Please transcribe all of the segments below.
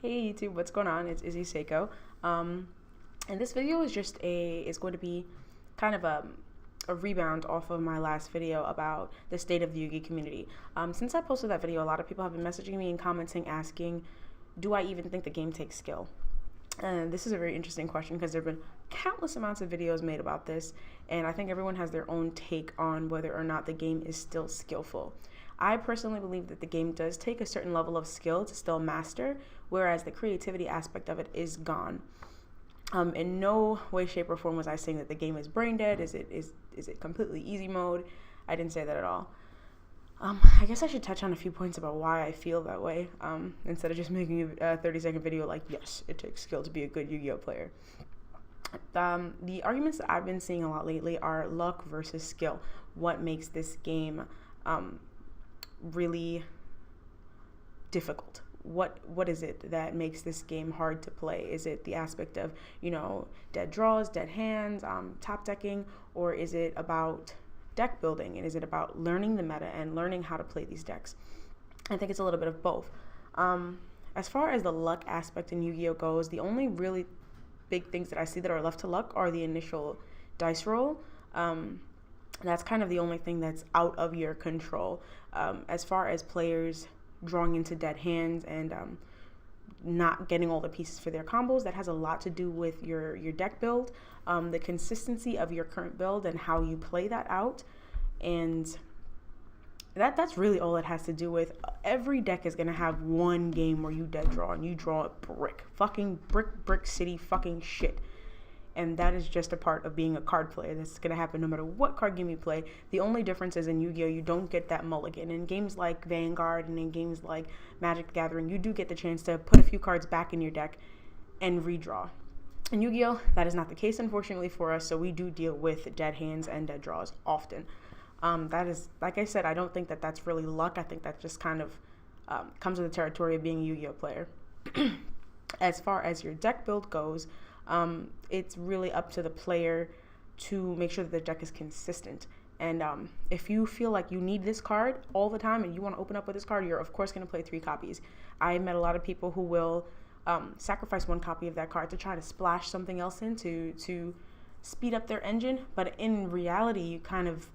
Hey YouTube, what's going on? It's Izzy Seiko. And this video is going to be kind of a rebound off of my last video about the state of the Yugi community. Since I posted that video, a lot of people have been messaging me and commenting asking, do I even think the game takes skill? And this is a very interesting question because there have been countless amounts of videos made about this, and I think everyone has their own take on whether or not the game is still skillful. I personally believe that the game does take a certain level of skill to still master, whereas the creativity aspect of it is gone. In no way, shape, or form was I saying that the game is brain dead. Is it completely easy mode? I didn't say that at all. I guess I should touch on a few points about why I feel that way, instead of just making a 30-second video like, yes, it takes skill to be a good Yu-Gi-Oh player. The arguments that I've been seeing a lot lately are luck versus skill. What makes this game really difficult? What is it that makes this game hard to play? Is it the aspect of, dead draws, dead hands, top decking, or is it about deck building, and is it about learning the meta and learning how to play these decks? I think it's a little bit of both. As far as the luck aspect in Yu-Gi-Oh goes, the only really big things that I see that are left to luck are the initial dice roll. That's kind of the only thing that's out of your control. As far as players drawing into dead hands and not getting all the pieces for their combos, that has a lot to do with your deck build, the consistency of your current build and how you play that out. And that's really all it has to do with. Every deck is going to have one game where you dead draw and you draw a fucking brick city fucking shit. And that is just a part of being a card player. That's going to happen no matter what card game you play. The only difference is in Yu-Gi-Oh! You don't get that mulligan. In games like Vanguard and in games like Magic the Gathering, you do get the chance to put a few cards back in your deck and redraw. In Yu-Gi-Oh! That is not the case, unfortunately, for us, so we do deal with dead hands and dead draws often. That is, like I said, I don't think that that's really luck. I think that just kind of comes with the territory of being a Yu-Gi-Oh! Player. As far as your deck build goes, it's really up to the player to make sure that the deck is consistent. And if you feel like you need this card all the time and you want to open up with this card, you're of course going to play 3 copies. I met a lot of people who will sacrifice 1 copy of that card to try to splash something else in to speed up their engine. But in reality, you kind of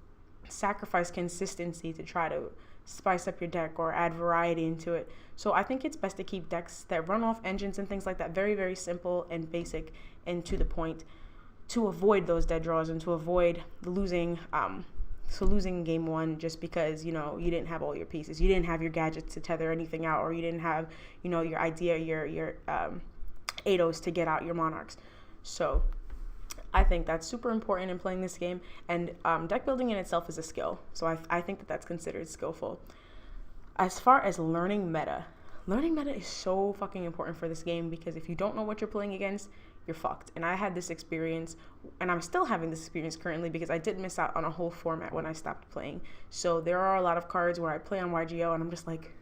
sacrifice consistency to try to spice up your deck or add variety into it. So I think it's best to keep decks that run off engines and things like that very, very simple and basic and to the point, to avoid those dead draws and to avoid losing game 1 just because you didn't have all your pieces, you didn't have your gadgets to tether anything out, or you didn't have your idea, your Eidos to get out your monarchs. So I think that's super important in playing this game, and deck building in itself is a skill, so I think that that's considered skillful. As far as learning meta is so fucking important for this game, because if you don't know what you're playing against, you're fucked. And I had this experience, and I'm still having this experience currently, because I did miss out on a whole format when I stopped playing. So there are a lot of cards where I play on Yugioh and I'm just like,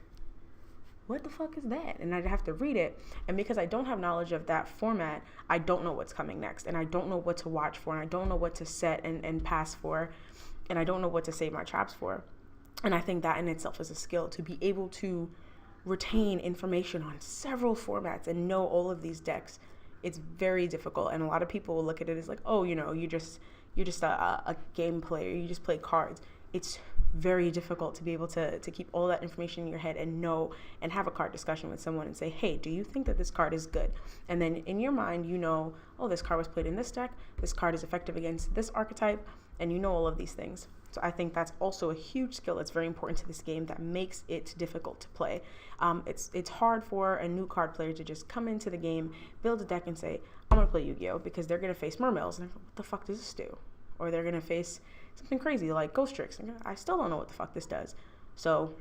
what the fuck is that? And I'd have to read it. And because I don't have knowledge of that format, I don't know what's coming next. And I don't know what to watch for. And I don't know what to set and pass for. And I don't know what to save my traps for. And I think that in itself is a skill, to be able to retain information on several formats and know all of these decks. It's very difficult. And a lot of people will look at it as like, oh, you're just a game player. You just play cards. It's very difficult to be able to keep all that information in your head and know and have a card discussion with someone and say, hey, do you think that this card is good? And then in your mind, oh, this card was played in this deck, this card is effective against this archetype, and you know all of these things. So I think that's also a huge skill that's very important to this game that makes it difficult to play. It's hard for a new card player to just come into the game, build a deck, and say, I'm going to play Yu-Gi-Oh! Because they're going to face Mermails. And what the fuck does this do? Or they're going to face something crazy like Ghost Tricks. I still don't know what the fuck this does. So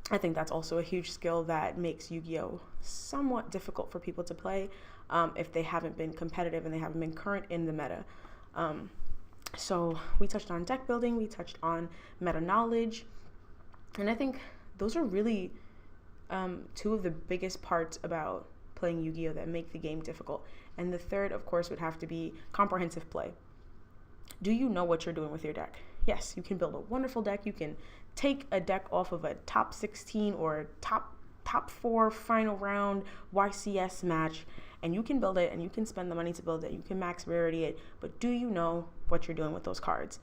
I think that's also a huge skill that makes Yu-Gi-Oh! Somewhat difficult for people to play if they haven't been competitive and they haven't been current in the meta. So we touched on deck building, we touched on meta knowledge, and I think those are really 2 of the biggest parts about playing Yu-Gi-Oh! That make the game difficult. And the third, of course, would have to be comprehensive play. Do you know what you're doing with your deck? Yes, you can build a wonderful deck. You can take a deck off of a top 16 or top top 4 final round YCS match, and you can build it and you can spend the money to build it, you can max rarity it, but do you know what you're doing with those cards?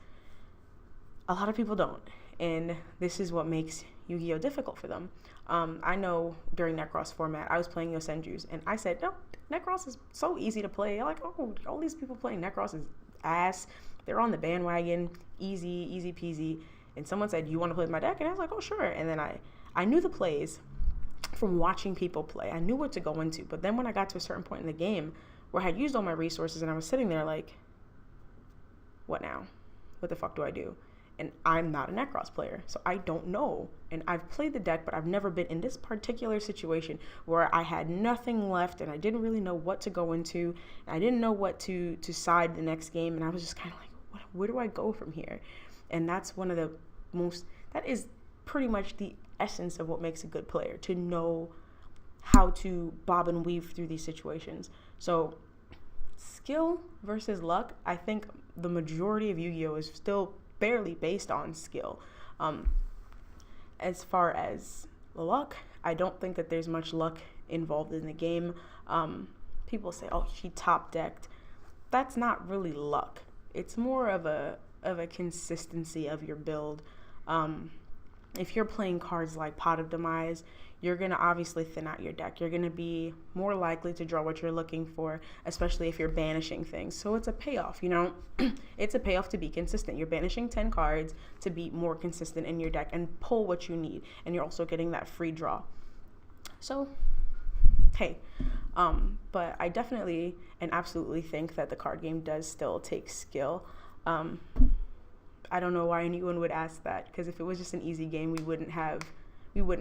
A lot of people don't, and this is what makes Yu-Gi-Oh difficult for them. I know during Necros format, I was playing Yosenjus, and I said, no, Necros is so easy to play. Like, oh, all these people playing Necros is ass. They're on the bandwagon, easy peasy. And someone said, you want to play with my deck? And I was like, oh, sure. And then I knew the plays from watching people play. I knew what to go into. But then when I got to a certain point in the game where I had used all my resources and I was sitting there like, what now? What the fuck do I do? And I'm not a Necros player, so I don't know. And I've played the deck, but I've never been in this particular situation where I had nothing left and I didn't really know what to go into. And I didn't know what to side the next game. And I was just kind of like, where do I go from here? And that's one of the that is pretty much the essence of what makes a good player, to know how to bob and weave through these situations. So skill versus luck, I think the majority of Yu-Gi-Oh is still barely based on skill. As far as luck, I don't think that there's much luck involved in the game. People say, oh, she top decked. That's not really luck. It's more of a consistency of your build. If you're playing cards like Pot of Demise, you're going to obviously thin out your deck. You're going to be more likely to draw what you're looking for, especially if you're banishing things. So it's a payoff, you know? It's a payoff to be consistent. You're banishing 10 cards to be more consistent in your deck and pull what you need. And you're also getting that free draw. So, hey. But I definitely and absolutely think that the card game does still take skill. I don't know why anyone would ask that, because if it was just an easy game, we wouldn't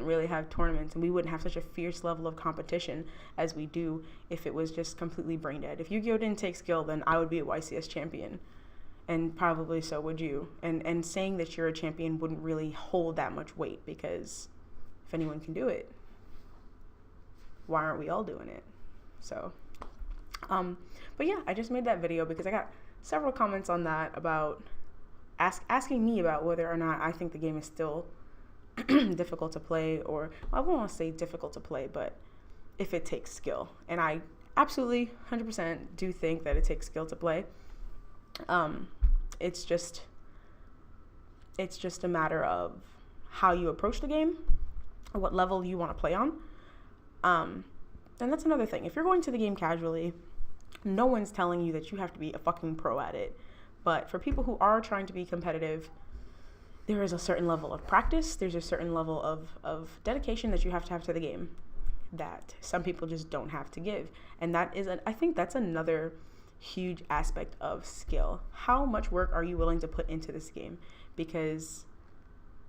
really have tournaments, and we wouldn't have such a fierce level of competition as we do if it was just completely brain dead. If Yu-Gi-Oh didn't take skill, then I would be a YCS champion, and probably so would you. And saying that you're a champion wouldn't really hold that much weight, because if anyone can do it, why aren't we all doing it? So, but yeah, I just made that video because I got several comments on that about asking me about whether or not I think the game is still difficult to play, or I won't want to say difficult to play, but if it takes skill. And I absolutely 100% do think that it takes skill to play. It's just a matter of how you approach the game, or what level you want to play on. And that's another thing. If you're going to the game casually, no one's telling you that you have to be a fucking pro at it. But for people who are trying to be competitive, there is a certain level of practice. There's a certain level of dedication that you have to the game that some people just don't have to give. And that is, I think that's another huge aspect of skill. How much work are you willing to put into this game? Because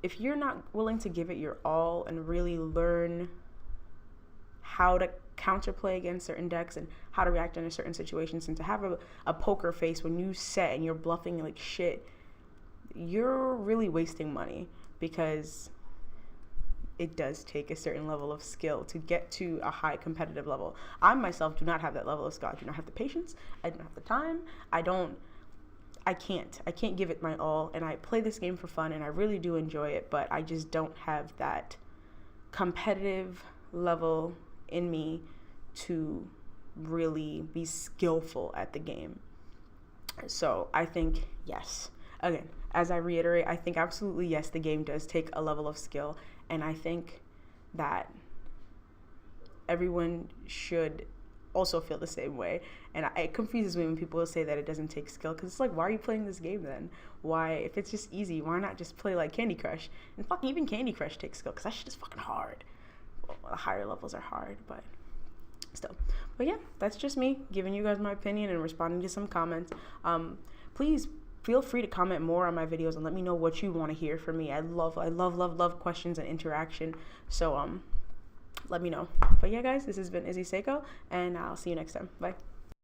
if you're not willing to give it your all and really learn how to counterplay against certain decks and how to react under certain situations, and to have a poker face when you set and you're bluffing like shit, you're really wasting money, because it does take a certain level of skill to get to a high competitive level. I myself do not have that level of skill. I do not have the patience. I don't have the time. I can't give it my all, and I play this game for fun and I really do enjoy it, but I just don't have that competitive level in me to really be skillful at the game. So I think, yes, again, as I reiterate, I think absolutely yes, the game does take a level of skill, and I think that everyone should also feel the same way. And it confuses me when people say that it doesn't take skill, because it's like, why are you playing this game then? Why, if it's just easy, why not just play like Candy Crush? And fucking even Candy Crush takes skill, because that shit is fucking hard. Well, the higher levels are hard, but still. But yeah, that's just me giving you guys my opinion and responding to some comments. Please feel free to comment more on my videos and let me know what you want to hear from me. I love questions and interaction. So let me know. But yeah, guys, this has been Izzy Seiko, and I'll see you next time. Bye.